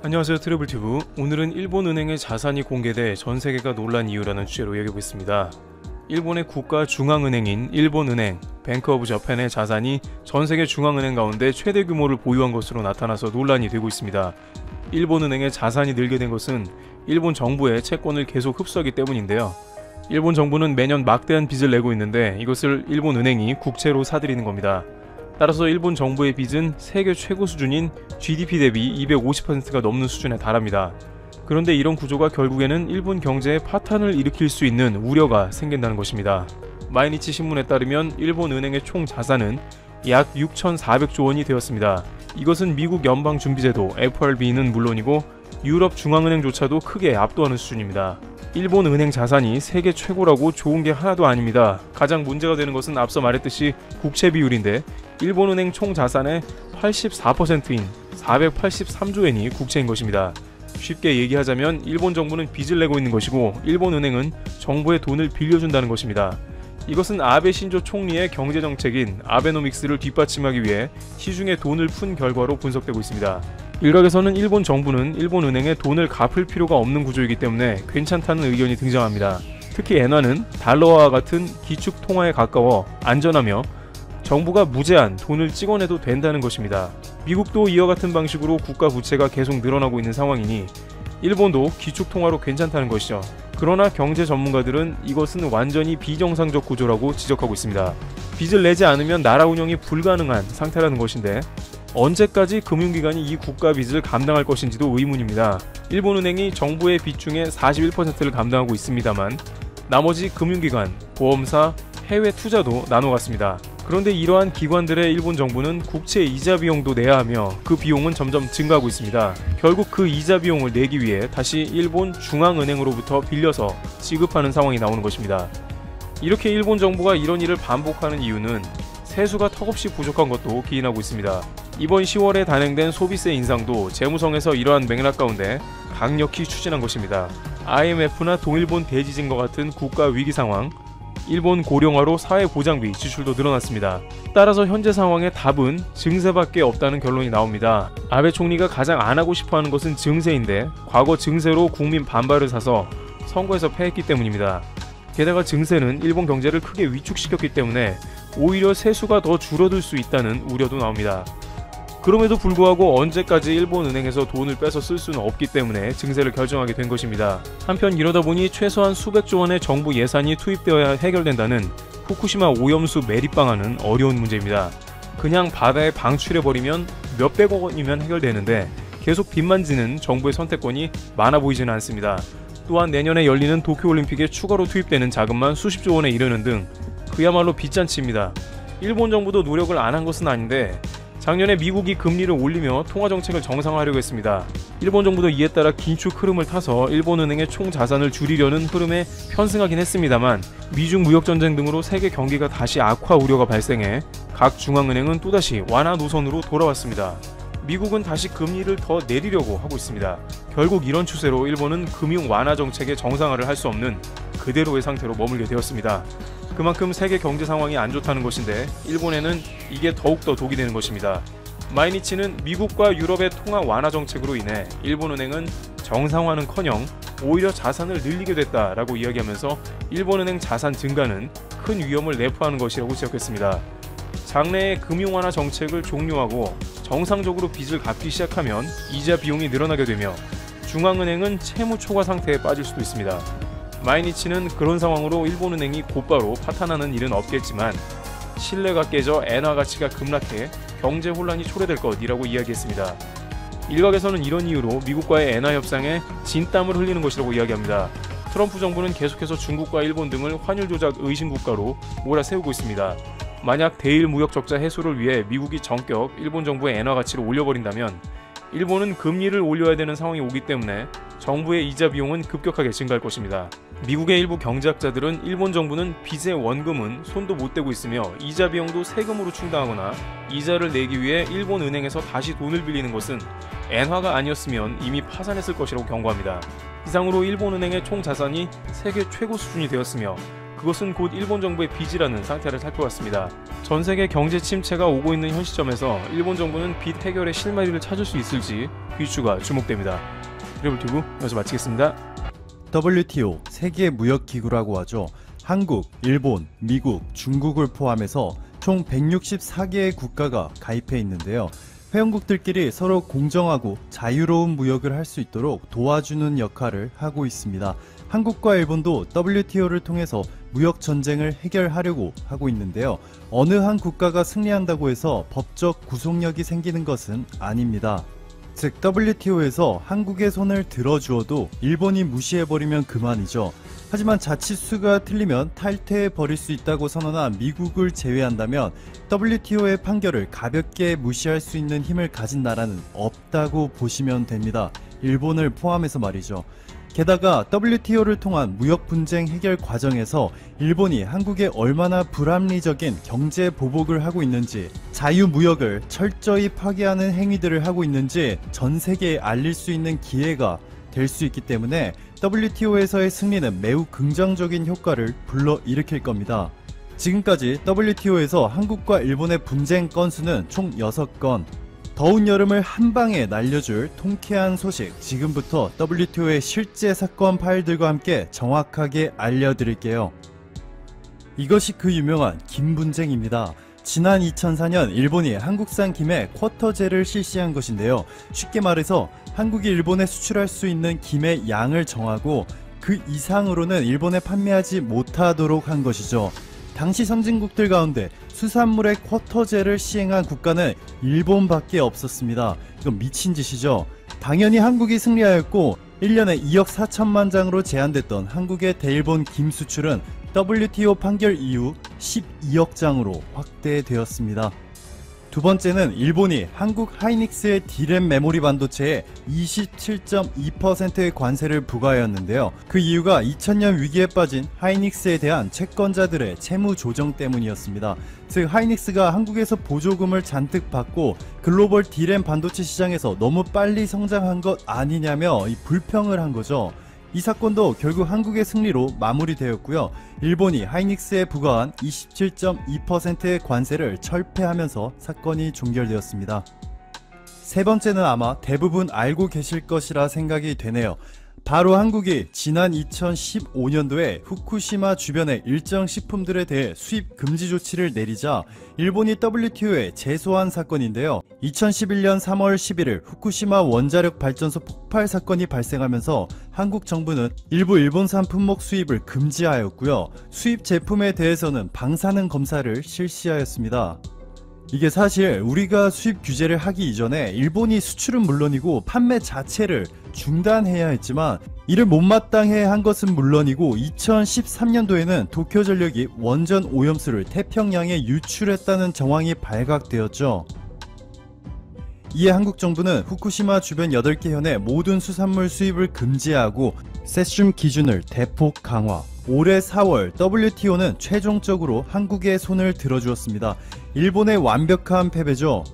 안녕하세요, 트래블튜브. 오늘은 일본은행의 자산이 공개돼 전세계가 놀란 이유라는 주제로 얘기해보겠습니다. 일본의 국가 중앙은행인 일본은행, 뱅크 오브 저팬의 자산이 전세계 중앙은행 가운데 최대 규모를 보유한 것으로 나타나서 논란이 되고 있습니다. 일본은행의 자산이 늘게 된 것은 일본 정부의 채권을 계속 흡수하기 때문인데요. 일본 정부는 매년 막대한 빚을 내고 있는데 이것을 일본은행이 국채로 사들이는 겁니다. 따라서 일본 정부의 빚은 세계 최고 수준인 GDP 대비 250%가 넘는 수준에 달합니다. 그런데 이런 구조가 결국에는 일본 경제에 파탄을 일으킬 수 있는 우려가 생긴다는 것입니다. 마이니치 신문에 따르면 일본 은행의 총 자산은 약 6,400조 원이 되었습니다. 이것은 미국 연방준비제도 FRB는 물론이고 유럽 중앙은행조차도 크게 압도하는 수준입니다. 일본 은행 자산이 세계 최고라고 좋은 게 하나도 아닙니다. 가장 문제가 되는 것은 앞서 말했듯이 국채 비율인데 일본 은행 총 자산의 84%인 483조 엔이 국채인 것입니다. 쉽게 얘기하자면 일본 정부는 빚을 내고 있는 것이고 일본 은행은 정부의 돈을 빌려준다는 것입니다. 이것은 아베 신조 총리의 경제정책인 아베노믹스를 뒷받침하기 위해 시중에 돈을 푼 결과로 분석되고 있습니다. 일각에서는 일본 정부는 일본 은행에 돈을 갚을 필요가 없는 구조이기 때문에 괜찮다는 의견이 등장합니다. 특히 엔화는 달러와 같은 기축 통화에 가까워 안전하며 정부가 무제한 돈을 찍어내도 된다는 것입니다. 미국도 이와 같은 방식으로 국가 부채가 계속 늘어나고 있는 상황이니 일본도 기축 통화로 괜찮다는 것이죠. 그러나 경제 전문가들은 이것은 완전히 비정상적 구조라고 지적하고 있습니다. 빚을 내지 않으면 나라 운영이 불가능한 상태라는 것인데 언제까지 금융기관이 이 국가 빚을 감당할 것인지도 의문입니다. 일본은행이 정부의 빚 중에 41%를 감당하고 있습니다만 나머지 금융기관, 보험사, 해외 투자도 나눠갔습니다. 그런데 이러한 기관들의 일본 정부는 국채 이자 비용도 내야 하며 그 비용은 점점 증가하고 있습니다. 결국 그 이자 비용을 내기 위해 다시 일본 중앙은행으로부터 빌려서 지급하는 상황이 나오는 것입니다. 이렇게 일본 정부가 이런 일을 반복하는 이유는 세수가 턱없이 부족한 것도 기인하고 있습니다. 이번 10월에 단행된 소비세 인상도 재무성에서 이러한 맥락 가운데 강력히 추진한 것입니다. IMF나 동일본 대지진과 같은 국가 위기 상황, 일본 고령화로 사회보장비 지출도 늘어났습니다. 따라서 현재 상황의 답은 증세밖에 없다는 결론이 나옵니다. 아베 총리가 가장 안 하고 싶어하는 것은 증세인데 과거 증세로 국민 반발을 사서 선거에서 패했기 때문입니다. 게다가 증세는 일본 경제를 크게 위축시켰기 때문에 오히려 세수가 더 줄어들 수 있다는 우려도 나옵니다. 그럼에도 불구하고 언제까지 일본은행에서 돈을 빼서 쓸 수는 없기 때문에 증세를 결정하게 된 것입니다. 한편 이러다 보니 최소한 수백조 원의 정부 예산이 투입되어야 해결된다는 후쿠시마 오염수 매립 방안은 어려운 문제입니다. 그냥 바다에 방출해버리면 몇백억 원이면 해결되는데 계속 빚만 지는 정부의 선택권이 많아 보이지는 않습니다. 또한 내년에 열리는 도쿄올림픽에 추가로 투입되는 자금만 수십조 원에 이르는 등 그야말로 빚잔치입니다. 일본 정부도 노력을 안 한 것은 아닌데 작년에 미국이 금리를 올리며 통화정책을 정상화하려고 했습니다. 일본 정부도 이에 따라 긴축 흐름을 타서 일본은행의 총 자산을 줄이려는 흐름에 편승하긴 했습니다만 미중 무역전쟁 등으로 세계 경기가 다시 악화 우려가 발생해 각 중앙은행은 또다시 완화 노선으로 돌아왔습니다. 미국은 다시 금리를 더 내리려고 하고 있습니다. 결국 이런 추세로 일본은 금융 완화 정책의 정상화를 할 수 없는 그대로의 상태로 머물게 되었습니다. 그만큼 세계 경제 상황이 안 좋다는 것인데 일본에는 이게 더욱더 독이 되는 것입니다. 마이니치는 미국과 유럽의 통화 완화 정책으로 인해 일본은행은 정상화는커녕 오히려 자산을 늘리게 됐다라고 이야기하면서 일본은행 자산 증가는 큰 위험을 내포하는 것이라고 지적했습니다. 장래에 금융 완화 정책을 종료하고 정상적으로 빚을 갚기 시작하면 이자 비용이 늘어나게 되며 중앙은행은 채무 초과 상태에 빠질 수도 있습니다. 마이니치는 그런 상황으로 일본은행이 곧바로 파탄하는 일은 없겠지만 신뢰가 깨져 엔화 가치가 급락해 경제 혼란이 초래될 것이라고 이야기했습니다. 일각에서는 이런 이유로 미국과의 엔화 협상에 진땀을 흘리는 것이라고 이야기합니다. 트럼프 정부는 계속해서 중국과 일본 등을 환율 조작 의심 국가로 몰아세우고 있습니다. 만약 대일 무역 적자 해소를 위해 미국이 전격 일본 정부의 엔화 가치를 올려버린다면 일본은 금리를 올려야 되는 상황이 오기 때문에 정부의 이자 비용은 급격하게 증가할 것입니다. 미국의 일부 경제학자들은 일본 정부는 빚의 원금은 손도 못 대고 있으며 이자 비용도 세금으로 충당하거나 이자를 내기 위해 일본 은행에서 다시 돈을 빌리는 것은 엔화가 아니었으면 이미 파산했을 것이라고 경고합니다. 이상으로 일본 은행의 총 자산이 세계 최고 수준이 되었으며 그것은 곧 일본 정부의 빚이라는 상태를 살펴봤습니다. 전 세계 경제 침체가 오고 있는 현 시점에서 일본 정부는 빚 해결의 실마리를 찾을 수 있을지 그 이슈가 주목됩니다. 트래블튜브 여기서 마치겠습니다. WTO 세계무역기구라고 하죠. 한국, 일본, 미국, 중국을 포함해서 총 164개의 국가가 가입해 있는데요. 회원국들끼리 서로 공정하고 자유로운 무역을 할 수 있도록 도와주는 역할을 하고 있습니다. 한국과 일본도 WTO를 통해서 무역 전쟁을 해결하려고 하고 있는데요. 어느 한 국가가 승리한다고 해서 법적 구속력이 생기는 것은 아닙니다. 즉 WTO에서 한국의 손을 들어주어도 일본이 무시해버리면 그만이죠. 하지만 자칫 수가 틀리면 탈퇴해버릴 수 있다고 선언한 미국을 제외한다면 WTO의 판결을 가볍게 무시할 수 있는 힘을 가진 나라는 없다고 보시면 됩니다. 일본을 포함해서 말이죠. 게다가 WTO를 통한 무역 분쟁 해결 과정에서 일본이 한국에 얼마나 불합리적인 경제 보복을 하고 있는지, 자유무역을 철저히 파괴하는 행위들을 하고 있는지 전 세계에 알릴 수 있는 기회가 될 수 있기 때문에 WTO에서의 승리는 매우 긍정적인 효과를 불러일으킬 겁니다. 지금까지 WTO에서 한국과 일본의 분쟁 건수는 총 6건, 더운 여름을 한방에 날려줄 통쾌한 소식, 지금부터 WTO의 실제 사건 파일들과 함께 정확하게 알려드릴게요. 이것이 그 유명한 김 분쟁입니다. 지난 2004년 일본이 한국산 김에 쿼터제를 실시한 것인데요. 쉽게 말해서 한국이 일본에 수출할 수 있는 김의 양을 정하고 그 이상으로는 일본에 판매하지 못하도록 한 것이죠. 당시 선진국들 가운데 수산물의 쿼터제를 시행한 국가는 일본밖에 없었습니다. 이건 미친 짓이죠. 당연히 한국이 승리하였고 1년에 2억 4천만 장으로 제한됐던 한국의 대일본 김 수출은 WTO 판결 이후 12억 장으로 확대되었습니다. 두 번째는 일본이 한국 하이닉스의 D램 메모리 반도체에 27.2%의 관세를 부과하였는데요. 그 이유가 2000년 위기에 빠진 하이닉스에 대한 채권자들의 채무 조정 때문이었습니다. 즉 하이닉스가 한국에서 보조금을 잔뜩 받고 글로벌 D램 반도체 시장에서 너무 빨리 성장한 것 아니냐며 불평을 한 거죠. 이 사건도 결국 한국의 승리로 마무리되었고요. 일본이 하이닉스에 부과한 27.2%의 관세를 철폐하면서 사건이 종결되었습니다. 세 번째는 아마 대부분 알고 계실 것이라 생각이 되네요. 바로 한국이 지난 2015년도에 후쿠시마 주변의 일정 식품들에 대해 수입 금지 조치를 내리자 일본이 WTO에 제소한 사건인데요. 2011년 3월 11일 후쿠시마 원자력 발전소 폭발 사건이 발생하면서 한국 정부는 일부 일본산 품목 수입을 금지하였고요. 수입 제품에 대해서는 방사능 검사를 실시하였습니다. 이게 사실 우리가 수입 규제를 하기 이전에 일본이 수출은 물론이고 판매 자체를 중단해야 했지만 이를 못마땅해 한 것은 물론이고 2013년도에는 도쿄전력이 원전 오염수를 태평양에 유출했다는 정황이 발각되었죠. 이에 한국 정부는 후쿠시마 주변 8개 현의 모든 수산물 수입을 금지하고 세슘 기준을 대폭 강화. 올해 4월 WTO는 최종적으로 한국의 손을 들어주었습니다. 일본의 완벽한 패배죠.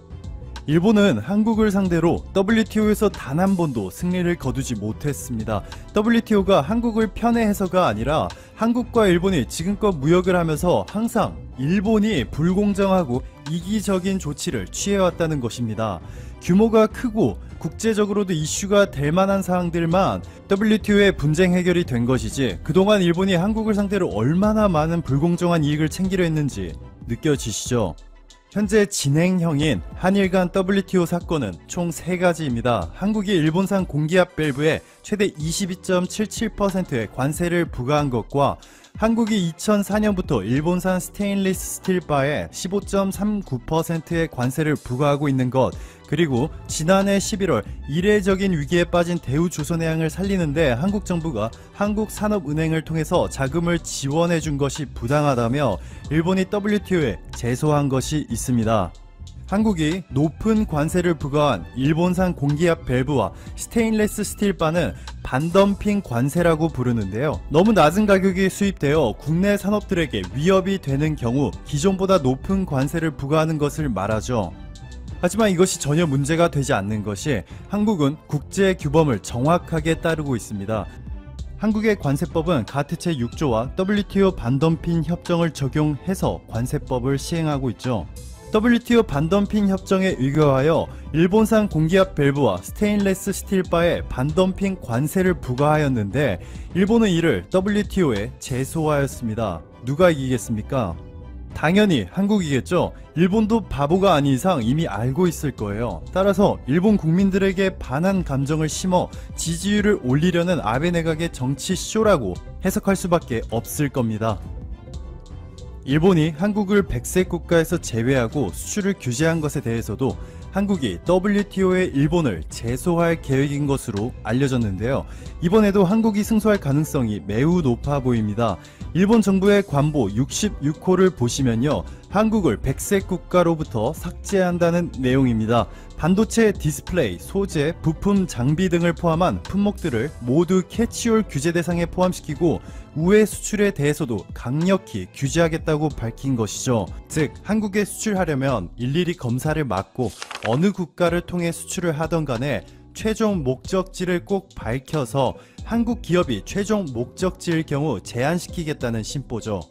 일본은 한국을 상대로 WTO에서 단 한 번도 승리를 거두지 못했습니다. WTO가 한국을 편애해서가 아니라 한국과 일본이 지금껏 무역을 하면서 항상 일본이 불공정하고 이기적인 조치를 취해왔다는 것입니다. 규모가 크고 국제적으로도 이슈가 될 만한 사항들만 WTO의 분쟁 해결이 된 것이지 그동안 일본이 한국을 상대로 얼마나 많은 불공정한 이익을 챙기려 했는지 느껴지시죠? 현재 진행형인 한일 간 WTO 사건은 총 3가지입니다. 한국이 일본산 공기압 밸브에 최대 22.77%의 관세를 부과한 것과 한국이 2004년부터 일본산 스테인리스 스틸 바에 15.39%의 관세를 부과하고 있는 것, 그리고 지난해 11월 이례적인 위기에 빠진 대우조선해양을 살리는데 한국 정부가 한국산업은행을 통해서 자금을 지원해 준 것이 부당하다며 일본이 WTO에 제소한 것이 있습니다. 한국이 높은 관세를 부과한 일본산 공기압 밸브와 스테인레스 스틸 바는 반덤핑 관세라고 부르는데요. 너무 낮은 가격이 수입되어 국내 산업들에게 위협이 되는 경우 기존보다 높은 관세를 부과하는 것을 말하죠. 하지만 이것이 전혀 문제가 되지 않는 것이 한국은 국제 규범을 정확하게 따르고 있습니다. 한국의 관세법은 가트 제6조와 WTO 반덤핑 협정을 적용해서 관세법을 시행하고 있죠. WTO 반덤핑 협정에 의거하여 일본산 공기압 밸브와 스테인레스 스틸바에 반덤핑 관세를 부과하였는데 일본은 이를 WTO에 제소하였습니다. 누가 이기겠습니까? 당연히 한국이겠죠. 일본도 바보가 아닌 이상 이미 알고 있을 거예요. 따라서 일본 국민들에게 반한 감정을 심어 지지율을 올리려는 아베 내각의 정치 쇼라고 해석할 수밖에 없을 겁니다. 일본이 한국을 백색 국가에서 제외하고 수출을 규제한 것에 대해서도 한국이 WTO에 일본을 제소할 계획인 것으로 알려졌는데요. 이번에도 한국이 승소할 가능성이 매우 높아 보입니다. 일본 정부의 관보 66호를 보시면요. 한국을 백색 국가로부터 삭제한다는 내용입니다. 반도체 디스플레이, 소재, 부품, 장비 등을 포함한 품목들을 모두 캐치올 규제 대상에 포함시키고 우회 수출에 대해서도 강력히 규제하겠다고 밝힌 것이죠. 즉 한국에 수출하려면 일일이 검사를 맡고 어느 국가를 통해 수출을 하던 간에 최종 목적지를 꼭 밝혀서 한국 기업이 최종 목적지일 경우 제한시키겠다는 심보죠.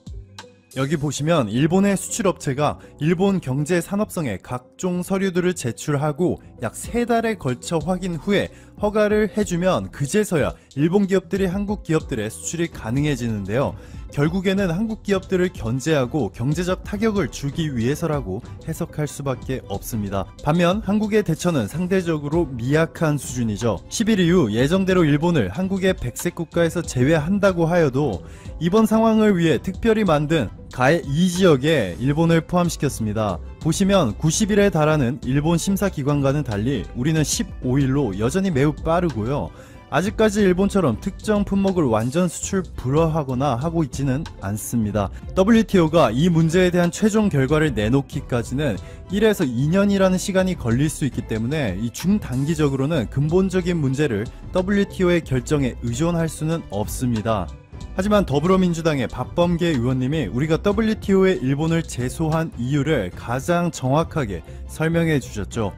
여기 보시면 일본의 수출업체가 일본 경제산업성에 각종 서류들을 제출하고 약 3달에 걸쳐 확인 후에 허가를 해주면 그제서야 일본 기업들이 한국 기업들의 수출이 가능해지는데요. 결국에는 한국 기업들을 견제하고 경제적 타격을 주기 위해서라고 해석할 수밖에 없습니다. 반면 한국의 대처는 상대적으로 미약한 수준이죠. 10일 이후 예정대로 일본을 한국의 백색 국가에서 제외한다고 하여도 이번 상황을 위해 특별히 만든 가해 2지역에 일본을 포함시켰습니다. 보시면 90일에 달하는 일본 심사기관과는 달리 우리는 15일로 여전히 매우 빠르고요. 아직까지 일본처럼 특정 품목을 완전 수출 불허하거나 하고 있지는 않습니다. WTO가 이 문제에 대한 최종 결과를 내놓기까지는 1에서 2년이라는 시간이 걸릴 수 있기 때문에 이 중단기적으로는 근본적인 문제를 WTO의 결정에 의존할 수는 없습니다. 하지만 더불어민주당의 박범계 의원님이 우리가 WTO에 일본을 제소한 이유를 가장 정확하게 설명해 주셨죠.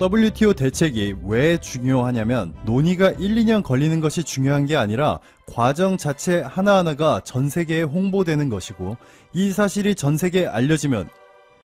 WTO 대책이 왜 중요하냐면 논의가 1, 2년 걸리는 것이 중요한 게 아니라 과정 자체 하나하나가 전 세계에 홍보되는 것이고 이 사실이 전 세계에 알려지면